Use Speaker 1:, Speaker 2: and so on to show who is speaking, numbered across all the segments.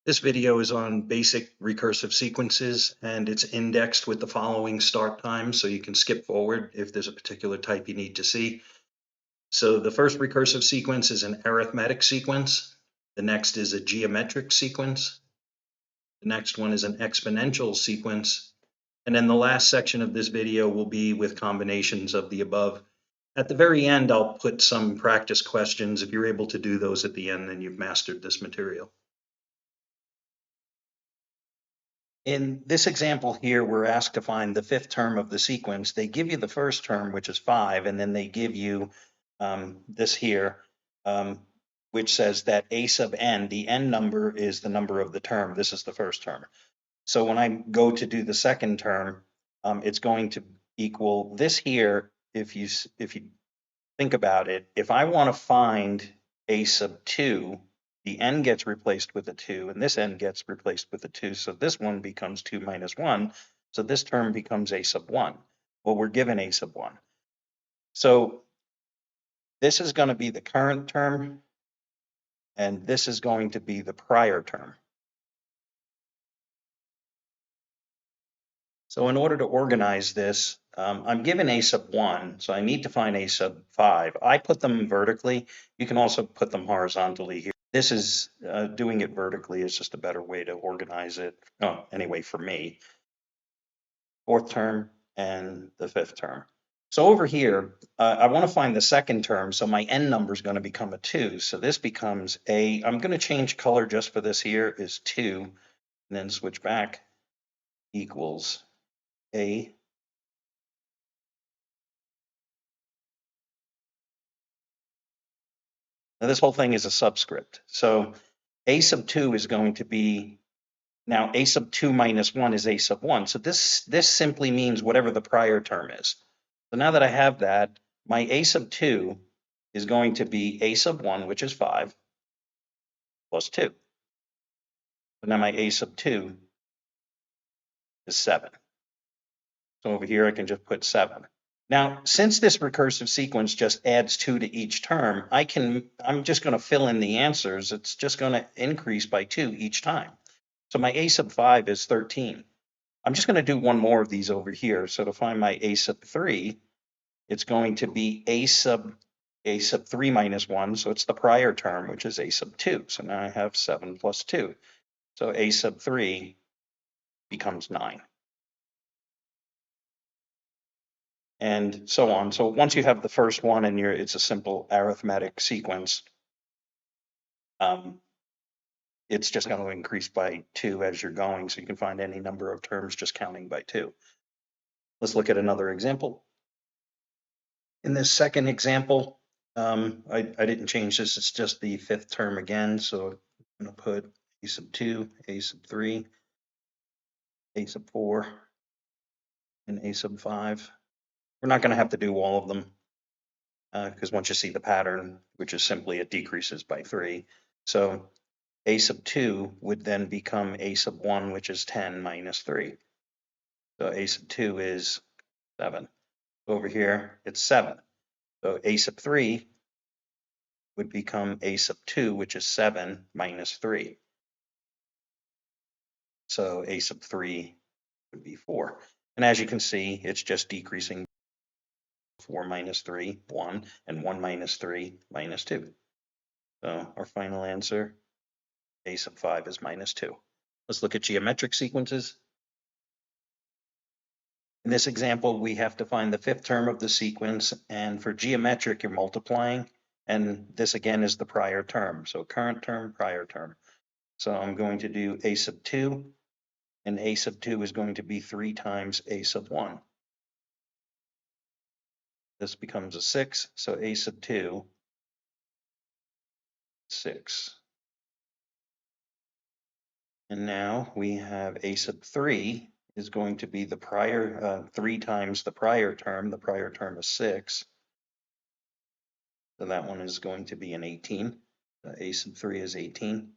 Speaker 1: This video is on basic recursive sequences, and it's indexed with the following start times, so you can skip forward if there's a particular type you need to see. So the first recursive sequence is an arithmetic sequence. The next is a geometric sequence. The next one is an exponential sequence. And then the last section of this video will be with combinations of the above. At the very end, I'll put some practice questions. If you're able to do those at the end, then you've mastered this material. In this example here, we're asked to find the fifth term of the sequence. They give you the first term, which is 5, and then they give you this here, which says that a sub n, the n number is the number of the term. This is the first term. So when I go to do the second term, it's going to equal this here. If you think about it, if I want to find a sub 2, the n gets replaced with a 2, and this n gets replaced with a 2. So this one becomes 2 minus 1. So this term becomes a sub 1. Well, we're given a sub 1. So this is going to be the current term, and this is going to be the prior term. So in order to organize this, I'm given a sub 1, so I need to find a sub 5. I put them vertically. You can also put them horizontally here. This is doing it vertically is just a better way to organize it. Oh, anyway, for me. Fourth term and the fifth term. So over here, I want to find the second term. So my n number is going to become a 2. So this becomes I'm going to change color just for this here is 2, and then switch back equals a. Now this whole thing is a subscript. So a sub 2 is going to be, now a sub 2 minus 1 is a sub 1. So this simply means whatever the prior term is. So now that I have that, my a sub 2 is going to be a sub 1, which is 5, plus 2. So now my a sub 2 is 7. So over here I can just put 7. Now, since this recursive sequence just adds 2 to each term, I'm just going to fill in the answers. It's just going to increase by 2 each time. So my a sub 5 is 13. I'm just going to do one more of these over here. So to find my a sub 3, it's going to be a sub 3 minus 1. So it's the prior term, which is a sub 2. So now I have 7 plus 2. So a sub 3 becomes 9. And so on. So once you have the first one and it's a simple arithmetic sequence, it's just going to increase by 2 as you're going. So you can find any number of terms just counting by 2. Let's look at another example. In this second example, I didn't change this. It's just the fifth term again. So I'm going to put a sub 2, a sub 3, a sub 4, and a sub 5. We're not going to have to do all of them because once you see the pattern, which is simply it decreases by 3. So a sub 2 would then become a sub 1, which is 10 minus 3. So a sub 2 is 7. Over here, it's 7. So a sub 3 would become a sub 2, which is 7 minus 3. So a sub 3 would be 4. And as you can see, it's just decreasing. 4 minus 3, 1, and 1 minus 3, minus 2. So our final answer, a sub 5 is minus 2. Let's look at geometric sequences. In this example, we have to find the fifth term of the sequence, and for geometric, you're multiplying, and this again is the prior term. So current term, prior term. So I'm going to do a sub 2, and a sub 2 is going to be 3 times a sub 1. This becomes a 6, so a sub 2, 6. And now we have a sub 3 is going to be the prior, 3 times the prior term. The prior term is 6. So that one is going to be an 18. A sub 3 is 18.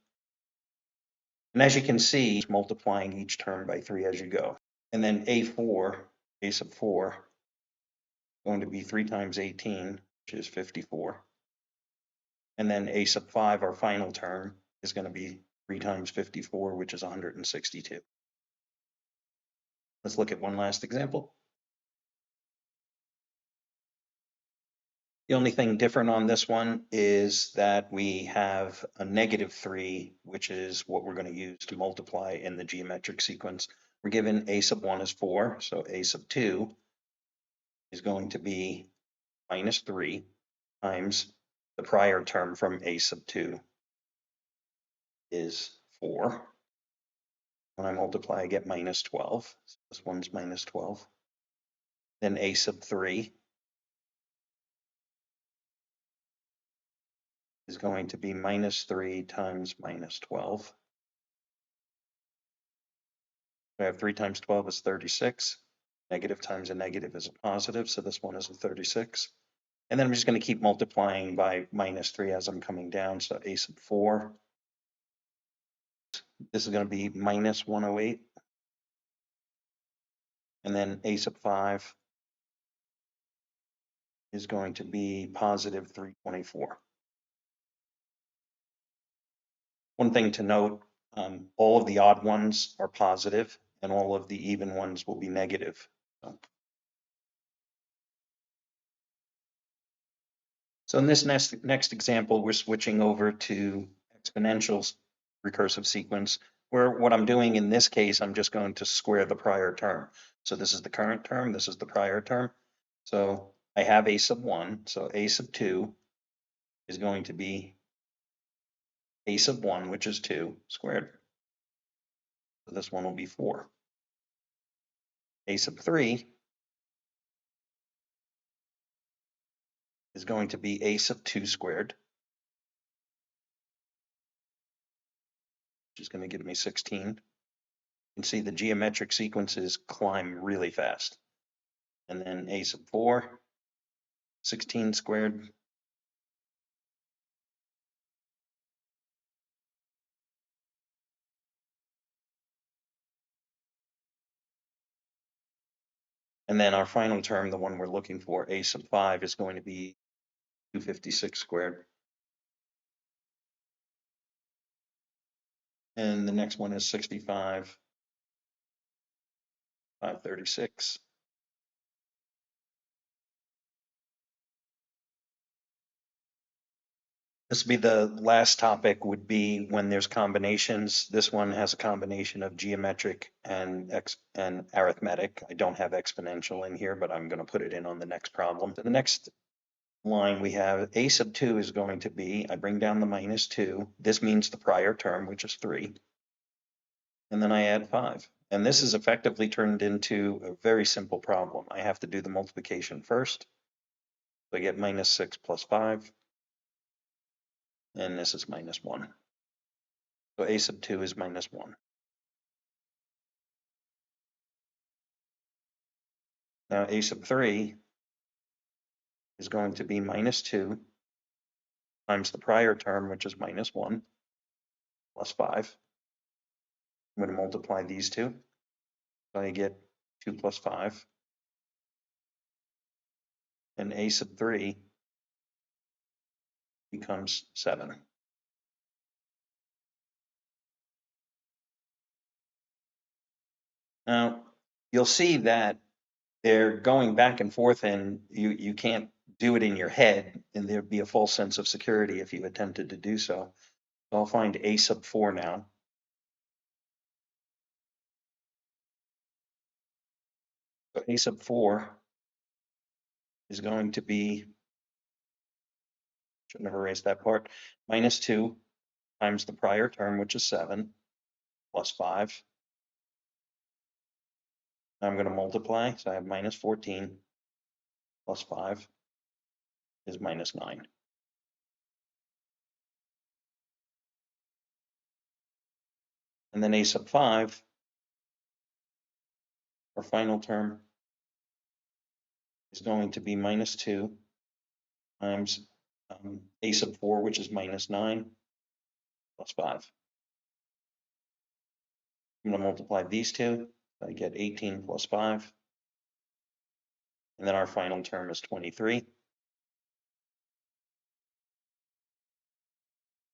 Speaker 1: And as you can see, it's multiplying each term by 3 as you go. And then a4, a sub 4, going to be 3 times 18, which is 54. And then a sub 5, our final term, is going to be 3 times 54, which is 162. Let's look at one last example. The only thing different on this one is that we have a -3, which is what we're going to use to multiply in the geometric sequence. We're given a sub 1 is 4, so a sub 2 is going to be -3 times the prior term from a sub 2 is 4. When I multiply, I get -12. So this one's -12. Then a sub 3 is going to be -3 times -12. I have 3 times 12 is 36. Negative times a negative is a positive, so this one is a 36. And then I'm just going to keep multiplying by -3 as I'm coming down. So a sub 4, this is going to be -108. And then a sub 5 is going to be positive 324. One thing to note, all of the odd ones are positive and all of the even ones will be negative. So in this next example, we're switching over to exponential recursive sequence, where what I'm doing in this case, I'm just going to square the prior term. So this is the current term, this is the prior term. So I have a sub 1, so a sub 2 is going to be a sub 1, which is 2 squared. So this one will be 4. A sub 3 is going to be a sub 2 squared, which is going to give me 16. You can see the geometric sequences climb really fast. And then a sub 4, 16 squared. And then our final term, the one we're looking for, a sub 5, is going to be 256 squared. And the next one is 65, 536. This would be the last topic, would be when there's combinations. This one has a combination of geometric and arithmetic. I don't have exponential in here, but I'm going to put it in on the next problem. So the next line we have a sub 2 is going to be, I bring down the -2. This means the prior term, which is 3. And then I add 5. And this is effectively turned into a very simple problem. I have to do the multiplication first. So I get -6 plus 5. And this is -1. So a sub 2 is -1. Now a sub 3 is going to be -2 times the prior term, which is -1, plus 5. I'm going to multiply these two. So I get 2 plus 5. And a sub 3 becomes 7. Now, you'll see that they're going back and forth, and you can't do it in your head, and there'd be a false sense of security if you attempted to do so. So I'll find a sub 4 now. So a sub 4 is going to be, shouldn't have erased that part, -2 times the prior term, which is 7, plus 5. Now I'm going to multiply, so I have -14 plus 5 is -9. And then a sub 5, our final term, is going to be -2 times a sub 4, which is -9, plus 5. I'm going to multiply these two. I get 18 plus 5. And then our final term is 23.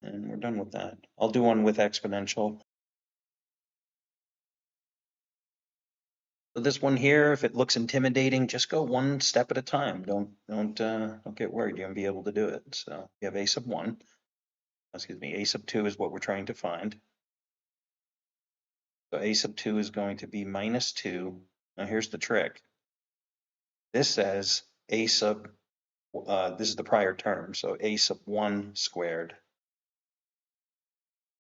Speaker 1: And we're done with that. I'll do one with exponential. So this one here, if it looks intimidating, just go one step at a time. Don't get worried. You're gonna be able to do it. So you have a sub 1. Excuse me, a sub 2 is what we're trying to find. So a sub 2 is going to be minus 2. Now here's the trick. This says a sub, this is the prior term, so a sub 1 squared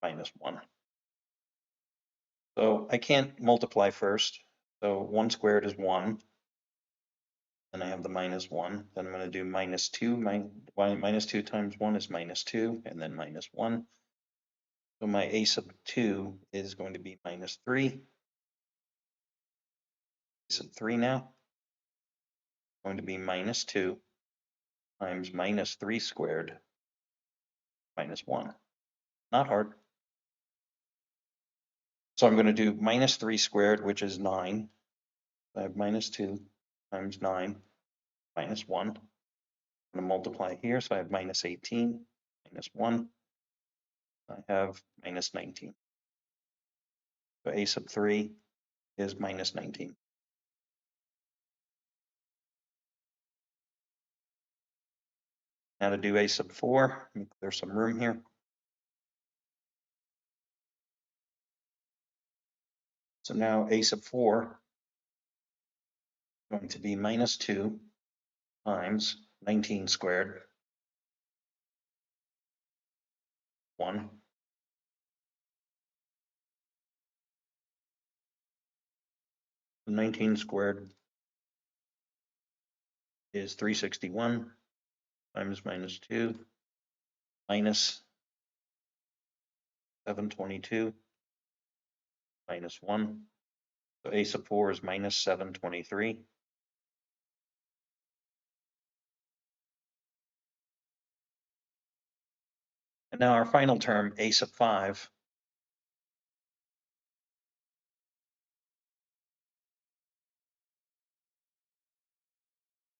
Speaker 1: minus 1. So I can't multiply first. So 1 squared is 1. Then I have the minus 1. Then I'm going to do minus 2. Minus 2 times 1 is minus 2, and then minus 1. So my a sub 2 is going to be minus 3. A sub 3 now going to be minus 2 times minus 3 squared minus 1. Not hard. So I'm going to do minus 3 squared, which is 9. I have minus 2 times 9 minus 1. I'm going to multiply here, so I have minus 18 minus 1. I have minus 19. So a sub 3 is minus 19. Now to do a sub 4, there's some room here. So now a sub 4 is going to be minus 2 times 19 squared, 1. The 19 squared is 361 times minus 2 minus 722 minus 1. So a sub 4 is minus 723. And now our final term, a sub 5,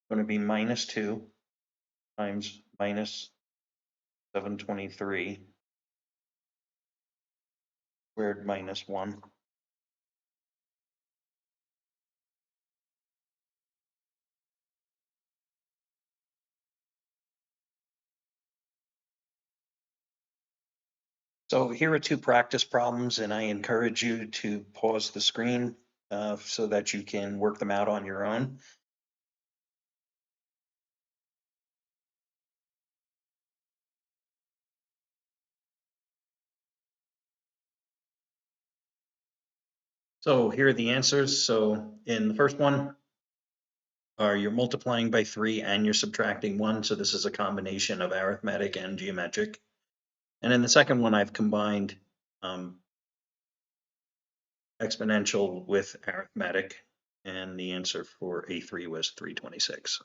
Speaker 1: going to be minus 2 times minus 723 squared minus 1. So here are 2 practice problems, and I encourage you to pause the screen so that you can work them out on your own. So here are the answers. So in the first one, you're multiplying by 3 and you're subtracting 1. So this is a combination of arithmetic and geometric. And in the second one, I've combined exponential with arithmetic, and the answer for A3 was 326.